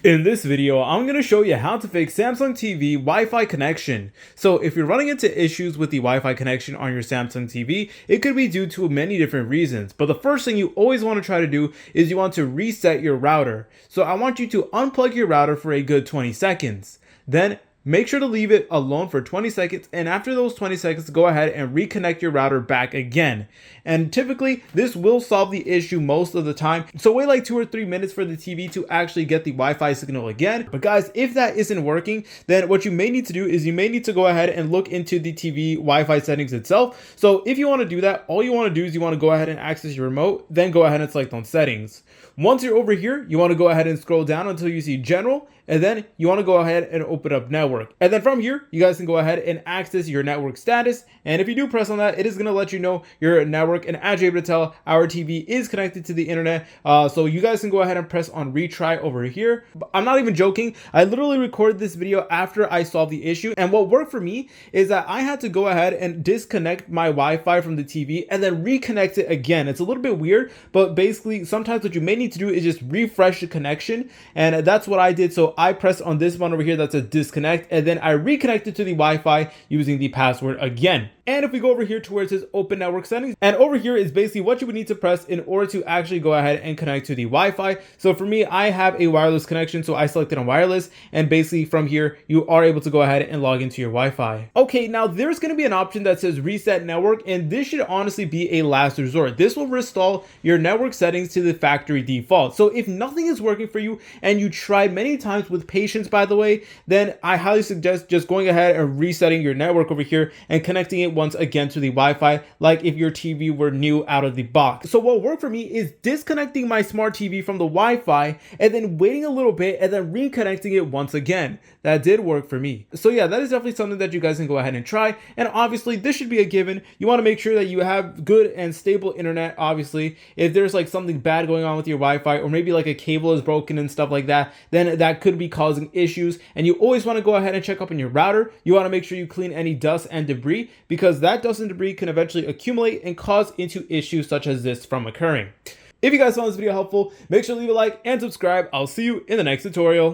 In this video, I'm going to show you how to fix Samsung TV Wi-Fi connection. So if you're running into issues with the Wi-Fi connection on your Samsung TV, it could be due to many different reasons. But the first thing you always want to try to do is you want to reset your router. So I want you to unplug your router for a good 20 seconds. Then make sure to leave it alone for 20 seconds, and after those 20 seconds, go ahead and reconnect your router back again. And typically, this will solve the issue most of the time. So wait like 2 or 3 minutes for the TV to actually get the Wi-Fi signal again. But guys, if that isn't working, then what you may need to do is you may need to go ahead and look into the TV Wi-Fi settings itself. So if you want to do that, all you want to do is you want to go ahead and access your remote, then go ahead and select on settings. Once you're over here, you want to go ahead and scroll down until you see general, and then you want to go ahead and open up network. And then from here, you guys can go ahead and access your network status. And if you do press on that, it is going to let you know your network. And as you're able to tell, our TV is connected to the internet. So you guys can go ahead and press on retry over here. I'm not even joking. I literally recorded this video after I solved the issue. And what worked for me is that I had to go ahead and disconnect my Wi-Fi from the TV and then reconnect it again. It's a little bit weird, but basically sometimes what you may need to do is just refresh the connection. And that's what I did. So I pressed on this one over here that says disconnect, and then I reconnected to the Wi-Fi using the password again. And if we go over here to where it says open network settings, and over here is basically what you would need to press in order to actually go ahead and connect to the Wi-Fi. So for me, I have a wireless connection, so I selected on wireless, and basically from here, you are able to go ahead and log into your Wi-Fi. Okay, now there's going to be an option that says reset network, and this should honestly be a last resort. This will restore your network settings to the factory default. So if nothing is working for you, and you try many times with patience, by the way, then I highly suggest just going ahead and resetting your network over here and connecting it once again to the Wi-Fi, like if your TV were new out of the box. So what worked for me is disconnecting my smart TV from the Wi-Fi and then waiting a little bit and then reconnecting it once again. That did work for me. So yeah, that is definitely something that you guys can go ahead and try. And obviously this should be a given. You want to make sure that you have good and stable internet. Obviously, if there's like something bad going on with your Wi-Fi, or maybe like a cable is broken and stuff like that, then that could be causing issues. And you always want to go ahead and check up on your router. You want to make sure you clean any dust and debris, because that dust and debris can eventually accumulate and cause into issues such as this from occurring. If you guys found this video helpful, make sure to leave a like and subscribe. I'll see you in the next tutorial.